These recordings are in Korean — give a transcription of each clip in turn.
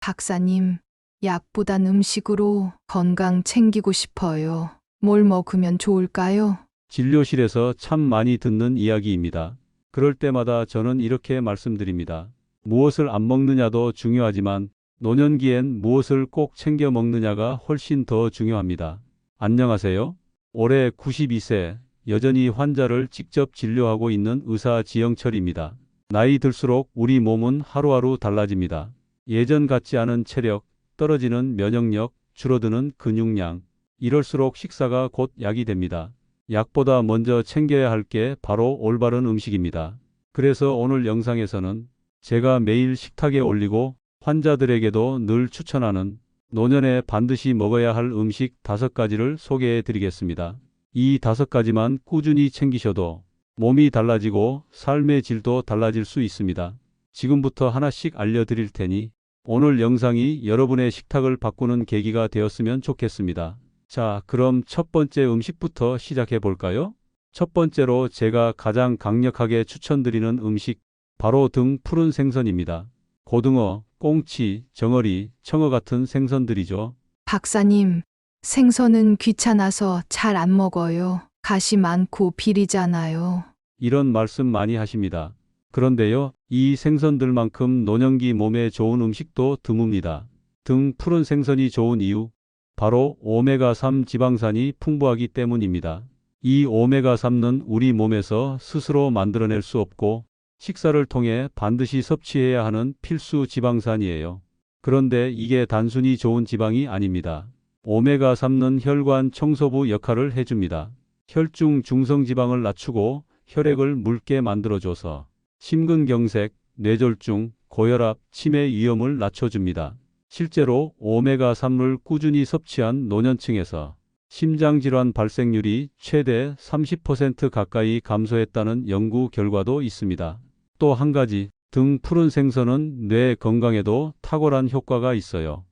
박사님, 약보단 음식으로 건강 챙기고 싶어요. 뭘 먹으면 좋을까요? 진료실에서 참 많이 듣는 이야기입니다. 그럴 때마다 저는 이렇게 말씀드립니다. 무엇을 안 먹느냐도 중요하지만 노년기엔 무엇을 꼭 챙겨 먹느냐가 훨씬 더 중요합니다. 안녕하세요. 올해 92세, 여전히 환자를 직접 진료하고 있는 의사 지영철입니다. 나이 들수록 우리 몸은 하루하루 달라집니다. 예전 같지 않은 체력, 떨어지는 면역력, 줄어드는 근육량. 이럴수록 식사가 곧 약이 됩니다. 약보다 먼저 챙겨야 할 게 바로 올바른 음식입니다. 그래서 오늘 영상에서는 제가 매일 식탁에 올리고 환자들에게도 늘 추천하는 노년에 반드시 먹어야 할 음식 5가지를 소개해 드리겠습니다. 이 5가지만 꾸준히 챙기셔도 몸이 달라지고 삶의 질도 달라질 수 있습니다. 지금부터 하나씩 알려드릴 테니 오늘 영상이 여러분의 식탁을 바꾸는 계기가 되었으면 좋겠습니다. 자, 그럼 첫 번째 음식부터 시작해 볼까요? 첫 번째로 제가 가장 강력하게 추천드리는 음식, 바로 등 푸른 생선입니다. 고등어, 꽁치, 정어리, 청어 같은 생선들이죠. 박사님, 생선은 귀찮아서 잘 안 먹어요. 가시 많고 비리잖아요. 이런 말씀 많이 하십니다. 그런데요, 이 생선들만큼 노년기 몸에 좋은 음식도 드뭅니다. 등 푸른 생선이 좋은 이유, 바로 오메가3 지방산이 풍부하기 때문입니다. 이 오메가3는 우리 몸에서 스스로 만들어낼 수 없고 식사를 통해 반드시 섭취해야 하는 필수 지방산이에요. 그런데 이게 단순히 좋은 지방이 아닙니다. 오메가3는 혈관 청소부 역할을 해줍니다. 혈중 중성지방을 낮추고 혈액을 묽게 만들어줘서 심근경색, 뇌졸중, 고혈압, 치매 위험을 낮춰줍니다. 실제로 오메가3를 꾸준히 섭취한 노년층에서 심장질환 발생률이 최대 30% 가까이 감소했다는 연구 결과도 있습니다. 또 한 가지, 등 푸른 생선은 뇌 건강에도 탁월한 효과가 있어요.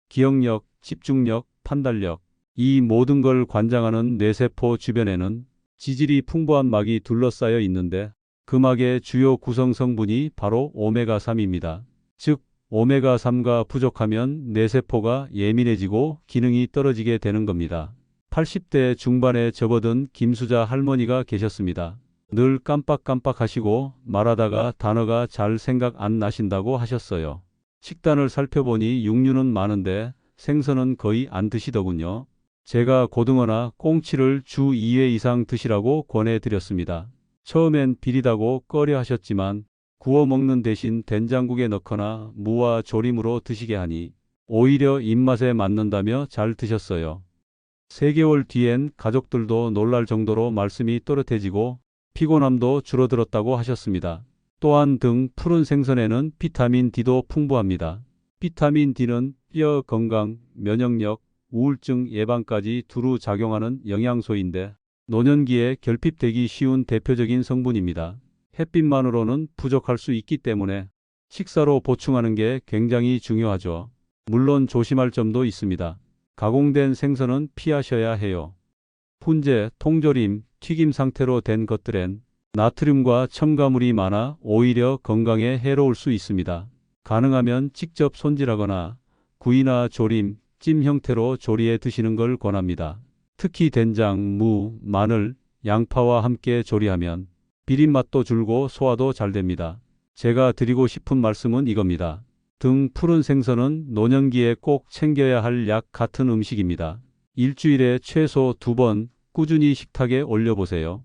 기억력, 집중력, 판단력, 이 모든 걸 관장하는 뇌세포 주변에는 지질이 풍부한 막이 둘러싸여 있는데 그 막의 주요 구성 성분이 바로 오메가3입니다. 즉, 오메가3가 부족하면 뇌세포가 예민해지고 기능이 떨어지게 되는 겁니다. 80대 중반에 접어든 김수자 할머니가 계셨습니다. 늘 깜빡깜빡하시고 말하다가 단어가 잘 생각 안 나신다고 하셨어요. 식단을 살펴보니 육류는 많은데 생선은 거의 안 드시더군요. 제가 고등어나 꽁치를 주 2회 이상 드시라고 권해드렸습니다. 처음엔 비리다고 꺼려 하셨지만 구워 먹는 대신 된장국에 넣거나 무와 조림으로 드시게 하니 오히려 입맛에 맞는다며 잘 드셨어요. 3개월 뒤엔 가족들도 놀랄 정도로 말씀이 또렷해지고 피곤함도 줄어들었다고 하셨습니다. 또한 등 푸른 생선에는 비타민 D도 풍부합니다. 비타민 D는 뼈 건강, 면역력, 우울증 예방까지 두루 작용하는 영양소인데 노년기에 결핍되기 쉬운 대표적인 성분입니다. 햇빛만으로는 부족할 수 있기 때문에 식사로 보충하는 게 굉장히 중요하죠. 물론 조심할 점도 있습니다. 가공된 생선은 피하셔야 해요. 훈제, 통조림, 튀김 상태로 된 것들엔 나트륨과 첨가물이 많아 오히려 건강에 해로울 수 있습니다. 가능하면 직접 손질하거나 구이나 조림, 찜 형태로 조리해 드시는 걸 권합니다. 특히 된장, 무, 마늘, 양파와 함께 조리하면 비린맛도 줄고 소화도 잘 됩니다. 제가 드리고 싶은 말씀은 이겁니다. 등 푸른 생선은 노년기에 꼭 챙겨야 할 약 같은 음식입니다. 일주일에 최소 2번 꾸준히 식탁에 올려보세요.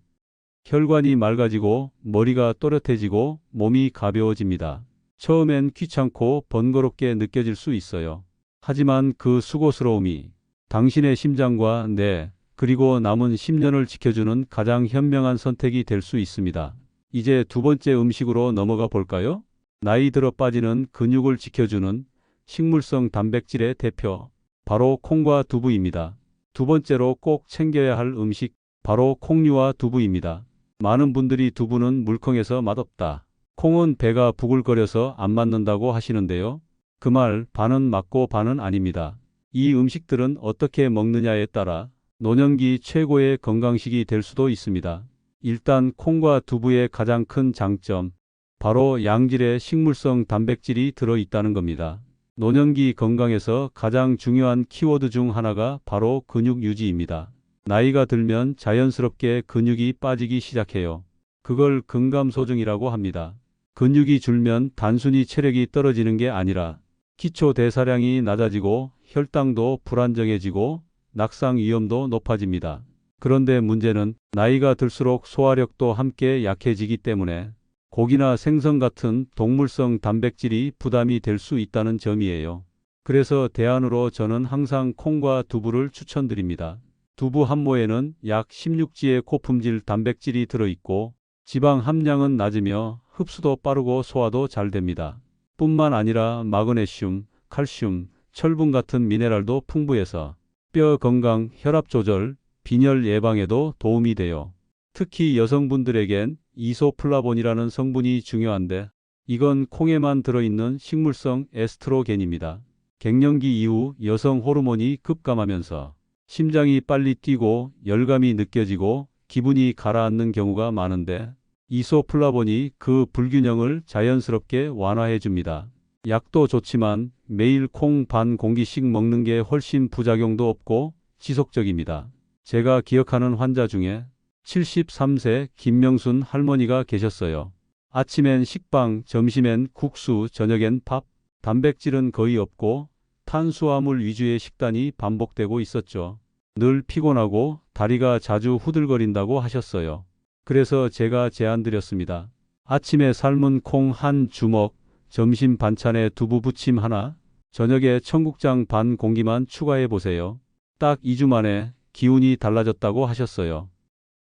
혈관이 맑아지고 머리가 또렷해지고 몸이 가벼워집니다. 처음엔 귀찮고 번거롭게 느껴질 수 있어요. 하지만 그 수고스러움이 당신의 심장과 뇌, 그리고 남은 10년을 지켜주는 가장 현명한 선택이 될 수 있습니다. 이제 두 번째 음식으로 넘어가 볼까요? 나이 들어 빠지는 근육을 지켜주는 식물성 단백질의 대표, 바로 콩과 두부입니다. 두 번째로 꼭 챙겨야 할 음식, 바로 콩류와 두부입니다. 많은 분들이 두부는 물컹해서 맛없다, 콩은 배가 부글거려서 안 맞는다고 하시는데요. 그 말 반은 맞고 반은 아닙니다. 이 음식들은 어떻게 먹느냐에 따라 노년기 최고의 건강식이 될 수도 있습니다. 일단 콩과 두부의 가장 큰 장점, 바로 양질의 식물성 단백질이 들어있다는 겁니다. 노년기 건강에서 가장 중요한 키워드 중 하나가 바로 근육 유지입니다. 나이가 들면 자연스럽게 근육이 빠지기 시작해요. 그걸 근감소증이라고 합니다. 근육이 줄면 단순히 체력이 떨어지는 게 아니라 기초 대사량이 낮아지고 혈당도 불안정해지고 낙상 위험도 높아집니다. 그런데 문제는 나이가 들수록 소화력도 함께 약해지기 때문에 고기나 생선 같은 동물성 단백질이 부담이 될 수 있다는 점이에요. 그래서 대안으로 저는 항상 콩과 두부를 추천드립니다. 두부 한 모에는 약 16지의 고품질 단백질이 들어있고 지방 함량은 낮으며 흡수도 빠르고 소화도 잘 됩니다. 뿐만 아니라 마그네슘, 칼슘, 철분 같은 미네랄도 풍부해서 뼈 건강, 혈압 조절, 빈혈 예방에도 도움이 돼요. 특히 여성분들에겐 이소플라본이라는 성분이 중요한데 이건 콩에만 들어있는 식물성 에스트로겐입니다. 갱년기 이후 여성 호르몬이 급감하면서 심장이 빨리 뛰고 열감이 느껴지고 기분이 가라앉는 경우가 많은데 이소플라본이 그 불균형을 자연스럽게 완화해 줍니다. 약도 좋지만 매일 콩 반 공기씩 먹는 게 훨씬 부작용도 없고 지속적입니다. 제가 기억하는 환자 중에 73세 김명순 할머니가 계셨어요. 아침엔 식빵, 점심엔 국수, 저녁엔 밥, 단백질은 거의 없고 탄수화물 위주의 식단이 반복되고 있었죠. 늘 피곤하고 다리가 자주 후들거린다고 하셨어요. 그래서 제가 제안드렸습니다. 아침에 삶은 콩 한 주먹, 점심 반찬에 두부 부침 하나, 저녁에 청국장 반 공기만 추가해 보세요. 딱 2주 만에 기운이 달라졌다고 하셨어요.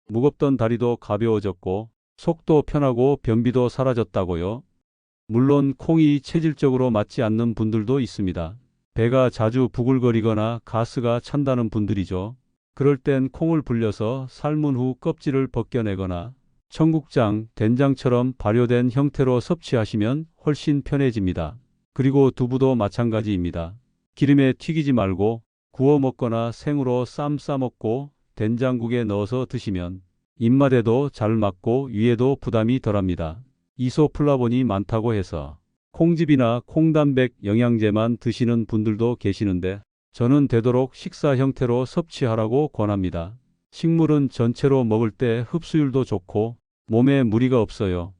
무겁던 다리도 가벼워졌고 속도 편하고 변비도 사라졌다고요. 물론 콩이 체질적으로 맞지 않는 분들도 있습니다. 배가 자주 부글거리거나 가스가 찬다는 분들이죠. 그럴 땐 콩을 불려서 삶은 후 껍질을 벗겨내거나 청국장, 된장처럼 발효된 형태로 섭취하시면 훨씬 편해집니다. 그리고 두부도 마찬가지입니다. 기름에 튀기지 말고 구워 먹거나 생으로 쌈 싸먹고 된장국에 넣어서 드시면 입맛에도 잘 맞고 위에도 부담이 덜합니다. 이소플라본이 많다고 해서 콩즙이나 콩단백 영양제만 드시는 분들도 계시는데 저는 되도록 식사 형태로 섭취하라고 권합니다. 식물은 전체로 먹을 때 흡수율도 좋고 몸에 무리가 없어요.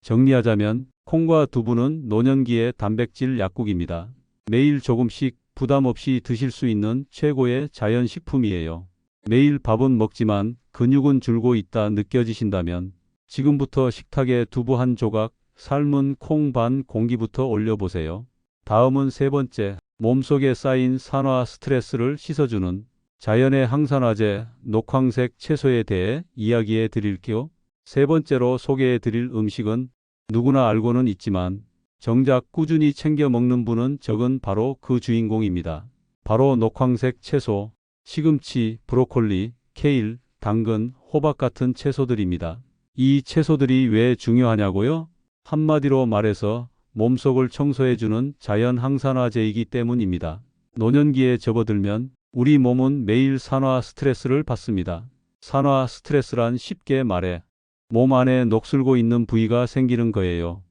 정리하자면 콩과 두부는 노년기의 단백질 약국입니다. 매일 조금씩 부담 없이 드실 수 있는 최고의 자연식품이에요. 매일 밥은 먹지만 근육은 줄고 있다 느껴지신다면 지금부터 식탁에 두부 한 조각, 삶은 콩 반 공기부터 올려보세요. 다음은 세 번째, 몸속에 쌓인 산화 스트레스를 씻어주는 자연의 항산화제, 녹황색 채소에 대해 이야기해 드릴게요. 세 번째로 소개해 드릴 음식은 누구나 알고는 있지만 정작 꾸준히 챙겨 먹는 분은 적은 바로 그 주인공입니다. 바로 녹황색 채소, 시금치, 브로콜리, 케일, 당근, 호박 같은 채소들입니다. 이 채소들이 왜 중요하냐고요? 한마디로 말해서 몸속을 청소해주는 자연 항산화제이기 때문입니다. 노년기에 접어들면 우리 몸은 매일 산화 스트레스를 받습니다. 산화 스트레스란 쉽게 말해 몸 안에 녹슬고 있는 부위가 생기는 거예요.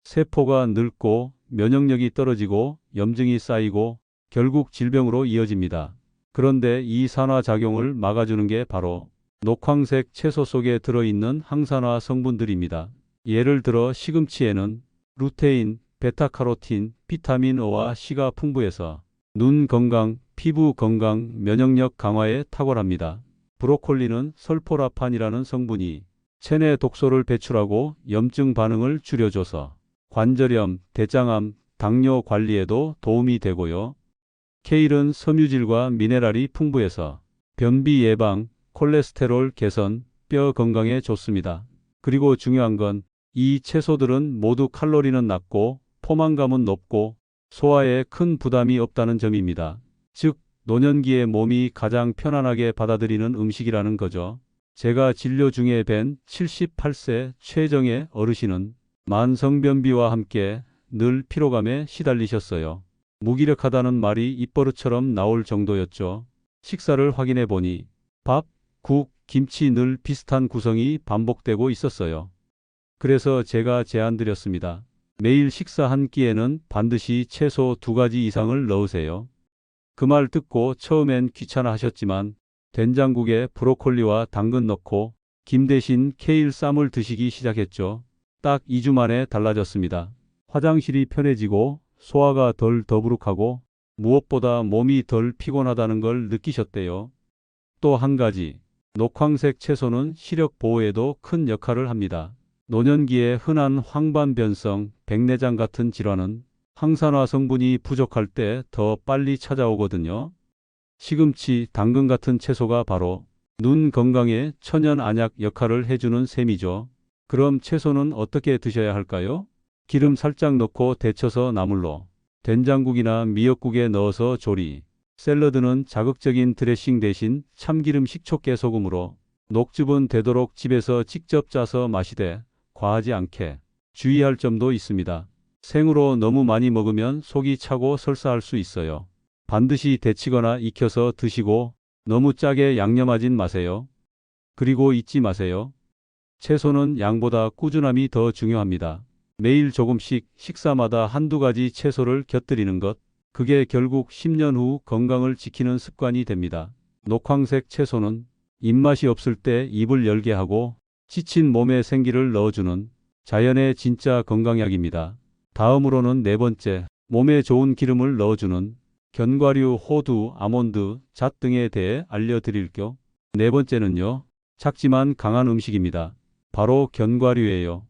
세포가 늙고 면역력이 떨어지고 염증이 쌓이고 결국 질병으로 이어집니다. 그런데 이 산화작용을 막아주는 게 바로 녹황색 채소 속에 들어있는 항산화 성분들입니다. 예를 들어 시금치에는 루테인, 베타카로틴, 비타민 O와 C가 풍부해서 눈 건강, 피부 건강, 면역력 강화에 탁월합니다. 브로콜리는 설포라판이라는 성분이 체내 독소를 배출하고 염증 반응을 줄여줘서 관절염, 대장암, 당뇨 관리에도 도움이 되고요. 케일은 섬유질과 미네랄이 풍부해서 변비 예방, 콜레스테롤 개선, 뼈 건강에 좋습니다. 그리고 중요한 건 이 채소들은 모두 칼로리는 낮고 포만감은 높고 소화에 큰 부담이 없다는 점입니다. 즉, 노년기에 몸이 가장 편안하게 받아들이는 음식이라는 거죠. 제가 진료 중에 뵌 78세 최정의 어르신은 만성변비와 함께 늘 피로감에 시달리셨어요. 무기력하다는 말이 입버릇처럼 나올 정도였죠. 식사를 확인해 보니 밥, 국, 김치 늘 비슷한 구성이 반복되고 있었어요. 그래서 제가 제안드렸습니다. 매일 식사 한 끼에는 반드시 채소 2가지 이상을 넣으세요. 그 말 듣고 처음엔 귀찮아 하셨지만 된장국에 브로콜리와 당근 넣고 김 대신 케일 쌈을 드시기 시작했죠. 딱 2주 만에 달라졌습니다. 화장실이 편해지고 소화가 덜 더부룩하고 무엇보다 몸이 덜 피곤하다는 걸 느끼셨대요. 또 한 가지, 녹황색 채소는 시력 보호에도 큰 역할을 합니다. 노년기에 흔한 황반변성, 백내장 같은 질환은 항산화 성분이 부족할 때 더 빨리 찾아오거든요. 시금치, 당근 같은 채소가 바로 눈 건강에 천연 안약 역할을 해주는 셈이죠. 그럼 채소는 어떻게 드셔야 할까요? 기름 살짝 넣고 데쳐서 나물로, 된장국이나 미역국에 넣어서 조리, 샐러드는 자극적인 드레싱 대신 참기름 식초 깨소금으로, 녹즙은 되도록 집에서 직접 짜서 마시되 과하지 않게. 주의할 점도 있습니다. 생으로 너무 많이 먹으면 속이 차고 설사할 수 있어요. 반드시 데치거나 익혀서 드시고 너무 짜게 양념하진 마세요. 그리고 잊지 마세요. 채소는 양보다 꾸준함이 더 중요합니다. 매일 조금씩 식사마다 한두 가지 채소를 곁들이는 것, 그게 결국 10년 후 건강을 지키는 습관이 됩니다. 녹황색 채소는 입맛이 없을 때 입을 열게 하고 지친 몸에 생기를 넣어주는 자연의 진짜 건강약입니다. 다음으로는 네 번째, 몸에 좋은 기름을 넣어주는 견과류, 호두, 아몬드, 잣 등에 대해 알려드릴게요. 네 번째는요, 작지만 강한 음식입니다. 바로 견과류예요.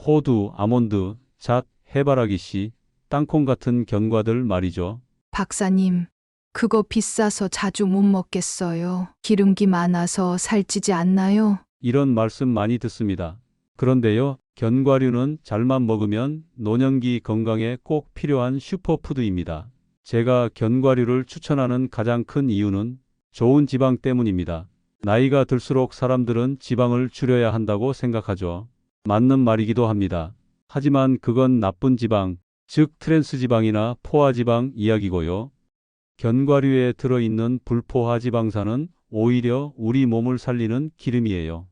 호두, 아몬드, 잣, 해바라기씨, 땅콩 같은 견과들 말이죠. 박사님, 그거 비싸서 자주 못 먹겠어요. 기름기 많아서 살찌지 않나요? 이런 말씀 많이 듣습니다. 그런데요, 견과류는 잘만 먹으면 노년기 건강에 꼭 필요한 슈퍼푸드입니다. 제가 견과류를 추천하는 가장 큰 이유는 좋은 지방 때문입니다. 나이가 들수록 사람들은 지방을 줄여야 한다고 생각하죠. 맞는 말이기도 합니다. 하지만 그건 나쁜 지방, 즉 트랜스 지방이나 포화 지방 이야기고요. 견과류에 들어있는 불포화 지방산은 오히려 우리 몸을 살리는 기름이에요.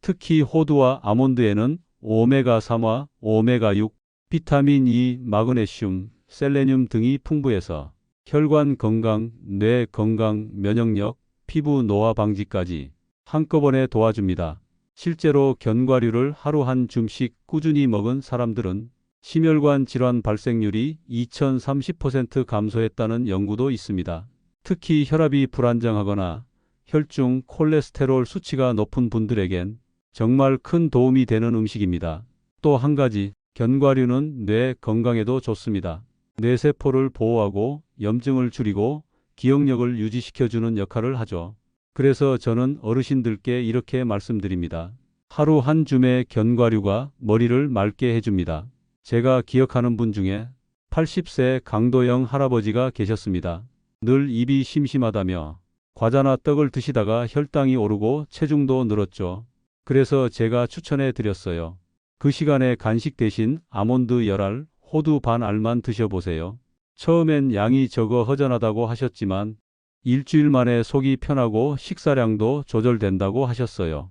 특히 호두와 아몬드에는 오메가3와 오메가6, 비타민 E, 마그네슘, 셀레늄 등이 풍부해서 혈관 건강, 뇌 건강, 면역력, 피부 노화 방지까지 한꺼번에 도와줍니다. 실제로 견과류를 하루 한 줌씩 꾸준히 먹은 사람들은 심혈관 질환 발생률이 2030% 감소했다는 연구도 있습니다. 특히 혈압이 불안정하거나 혈중 콜레스테롤 수치가 높은 분들에겐 정말 큰 도움이 되는 음식입니다. 또 한 가지, 견과류는 뇌 건강에도 좋습니다. 뇌세포를 보호하고 염증을 줄이고 기억력을 유지시켜주는 역할을 하죠. 그래서 저는 어르신들께 이렇게 말씀드립니다. 하루 한 줌의 견과류가 머리를 맑게 해줍니다. 제가 기억하는 분 중에 80세 강도영 할아버지가 계셨습니다. 늘 입이 심심하다며 과자나 떡을 드시다가 혈당이 오르고 체중도 늘었죠. 그래서 제가 추천해 드렸어요. 그 시간에 간식 대신 아몬드 열알, 호두 반 알만 드셔보세요. 처음엔 양이 적어 허전하다고 하셨지만 일주일 만에 속이 편하고 식사량도 조절된다고 하셨어요.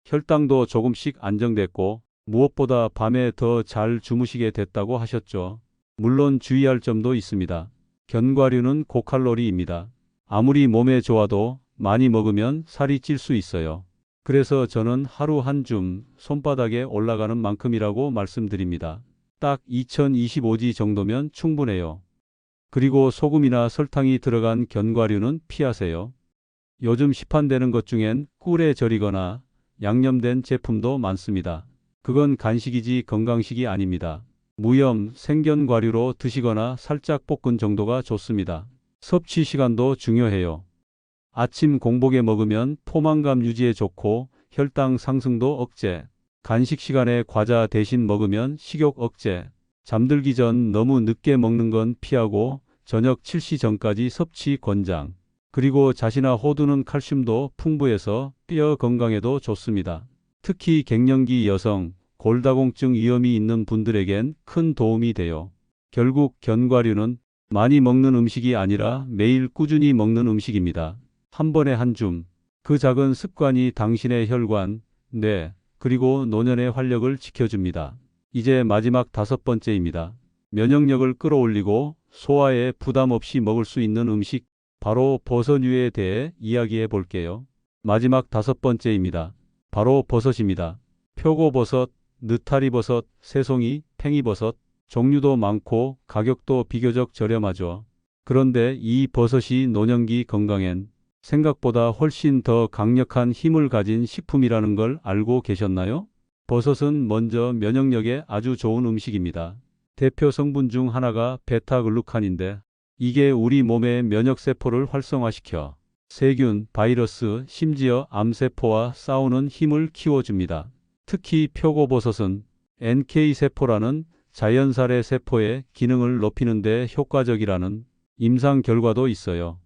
혈당도 조금씩 안정됐고 무엇보다 밤에 더 잘 주무시게 됐다고 하셨죠. 물론 주의할 점도 있습니다. 견과류는 고칼로리입니다. 아무리 몸에 좋아도 많이 먹으면 살이 찔 수 있어요. 그래서 저는 하루 한 줌, 손바닥에 올라가는 만큼이라고 말씀드립니다. 딱 2025지 정도면 충분해요. 그리고 소금이나 설탕이 들어간 견과류는 피하세요. 요즘 시판되는 것 중엔 꿀에 절이거나 양념된 제품도 많습니다. 그건 간식이지 건강식이 아닙니다. 무염, 생견과류로 드시거나 살짝 볶은 정도가 좋습니다. 섭취 시간도 중요해요. 아침 공복에 먹으면 포만감 유지에 좋고 혈당 상승도 억제. 간식 시간에 과자 대신 먹으면 식욕 억제. 잠들기 전 너무 늦게 먹는 건 피하고 저녁 7시 전까지 섭취 권장. 그리고 잣이나 호두는 칼슘도 풍부해서 뼈 건강에도 좋습니다. 특히 갱년기 여성, 골다공증 위험이 있는 분들에겐 큰 도움이 돼요. 결국 견과류는 많이 먹는 음식이 아니라 매일 꾸준히 먹는 음식입니다. 한 번에 한 줌. 그 작은 습관이 당신의 혈관, 뇌, 그리고 노년의 활력을 지켜줍니다. 이제 마지막 5번째입니다. 면역력을 끌어올리고 소화에 부담 없이 먹을 수 있는 음식, 바로 버섯류에 대해 이야기해 볼게요. 마지막 5번째입니다. 바로 버섯입니다. 표고버섯, 느타리버섯, 새송이, 팽이버섯, 종류도 많고 가격도 비교적 저렴하죠. 그런데 이 버섯이 노년기 건강엔 생각보다 훨씬 더 강력한 힘을 가진 식품이라는 걸 알고 계셨나요? 버섯은 먼저 면역력에 아주 좋은 음식입니다. 대표 성분 중 하나가 베타글루칸인데 이게 우리 몸의 면역세포를 활성화시켜 세균, 바이러스, 심지어 암세포와 싸우는 힘을 키워줍니다. 특히 표고버섯은 NK세포라는 자연살의 세포의 기능을 높이는 데 효과적이라는 임상 결과도 있어요.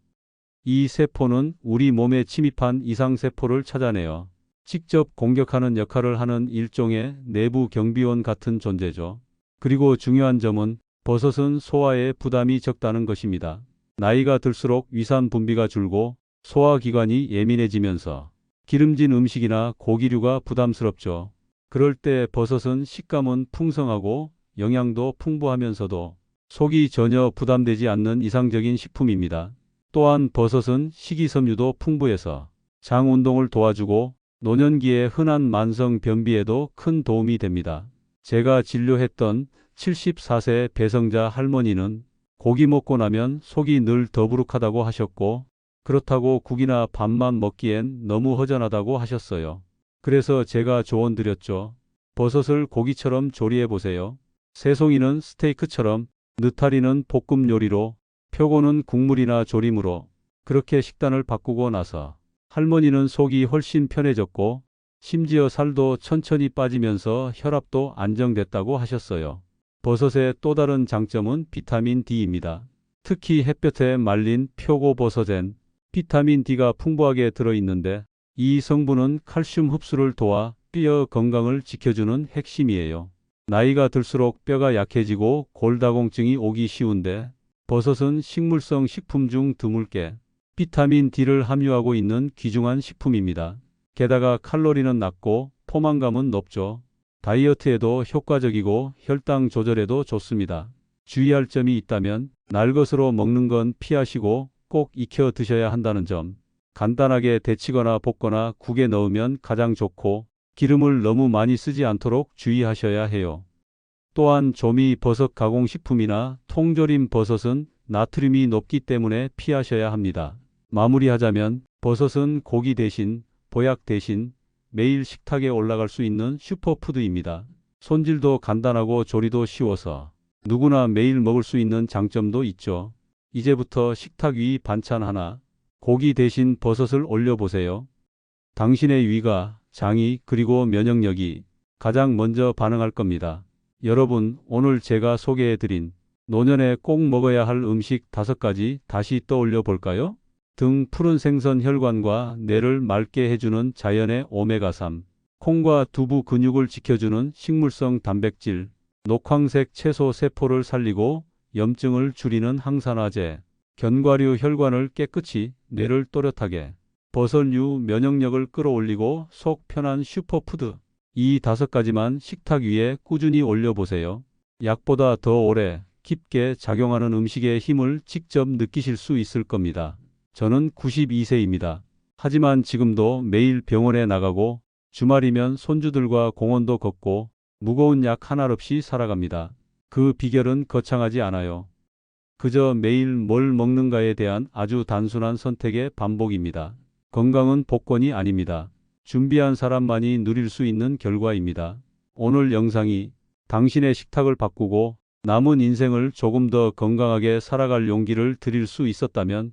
이 세포는 우리 몸에 침입한 이상세포를 찾아내어 직접 공격하는 역할을 하는 일종의 내부 경비원 같은 존재죠. 그리고 중요한 점은 버섯은 소화에 부담이 적다는 것입니다. 나이가 들수록 위산 분비가 줄고 소화기관이 예민해지면서 기름진 음식이나 고기류가 부담스럽죠. 그럴 때 버섯은 식감은 풍성하고 영양도 풍부하면서도 속이 전혀 부담되지 않는 이상적인 식품입니다. 또한 버섯은 식이섬유도 풍부해서 장 운동을 도와주고 노년기의 흔한 만성 변비에도 큰 도움이 됩니다. 제가 진료했던 74세 배성자 할머니는 고기 먹고 나면 속이 늘 더부룩하다고 하셨고 그렇다고 국이나 밥만 먹기엔 너무 허전하다고 하셨어요. 그래서 제가 조언 드렸죠. 버섯을 고기처럼 조리해 보세요. 새송이는 스테이크처럼, 느타리는 볶음 요리로, 표고는 국물이나 조림으로. 그렇게 식단을 바꾸고 나서 할머니는 속이 훨씬 편해졌고 심지어 살도 천천히 빠지면서 혈압도 안정됐다고 하셨어요. 버섯의 또 다른 장점은 비타민 D입니다. 특히 햇볕에 말린 표고버섯엔 비타민 D가 풍부하게 들어있는데 이 성분은 칼슘 흡수를 도와 뼈 건강을 지켜주는 핵심이에요. 나이가 들수록 뼈가 약해지고 골다공증이 오기 쉬운데 버섯은 식물성 식품 중 드물게 비타민 D를 함유하고 있는 귀중한 식품입니다. 게다가 칼로리는 낮고 포만감은 높죠. 다이어트에도 효과적이고 혈당 조절에도 좋습니다. 주의할 점이 있다면 날것으로 먹는 건 피하시고 꼭 익혀 드셔야 한다는 점. 간단하게 데치거나 볶거나 국에 넣으면 가장 좋고 기름을 너무 많이 쓰지 않도록 주의하셔야 해요. 또한 조미 버섯 가공식품이나 통조림 버섯은 나트륨이 높기 때문에 피하셔야 합니다. 마무리하자면 버섯은 고기 대신, 보약 대신 매일 식탁에 올라갈 수 있는 슈퍼푸드입니다. 손질도 간단하고 조리도 쉬워서 누구나 매일 먹을 수 있는 장점도 있죠. 이제부터 식탁 위 반찬 하나, 고기 대신 버섯을 올려보세요. 당신의 위가, 장이 그리고 면역력이 가장 먼저 반응할 겁니다. 여러분, 오늘 제가 소개해드린 노년에 꼭 먹어야 할 음식 5가지 다시 떠올려 볼까요? 등 푸른 생선 혈관과 뇌를 맑게 해주는 자연의 오메가3, 콩과 두부 근육을 지켜주는 식물성 단백질, 녹황색 채소 세포를 살리고 염증을 줄이는 항산화제, 견과류 혈관을 깨끗이 뇌를 또렷하게, 버섯류 면역력을 끌어올리고 속 편한 슈퍼푸드. 이 5가지만 식탁 위에 꾸준히 올려보세요. 약보다 더 오래 깊게 작용하는 음식의 힘을 직접 느끼실 수 있을 겁니다. 저는 92세입니다. 하지만 지금도 매일 병원에 나가고 주말이면 손주들과 공원도 걷고 무거운 약 하나 없이 살아갑니다. 그 비결은 거창하지 않아요. 그저 매일 뭘 먹는가에 대한 아주 단순한 선택의 반복입니다. 건강은 복권이 아닙니다. 준비한 사람만이 누릴 수 있는 결과입니다. 오늘 영상이 당신의 식탁을 바꾸고 남은 인생을 조금 더 건강하게 살아갈 용기를 드릴 수 있었다면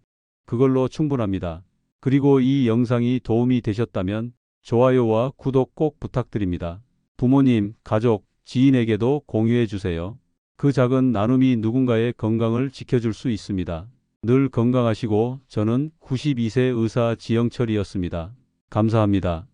그걸로 충분합니다. 그리고 이 영상이 도움이 되셨다면 좋아요와 구독 꼭 부탁드립니다. 부모님, 가족, 지인에게도 공유해 주세요. 그 작은 나눔이 누군가의 건강을 지켜줄 수 있습니다. 늘 건강하시고 저는 92세 의사 지영철이었습니다. 감사합니다.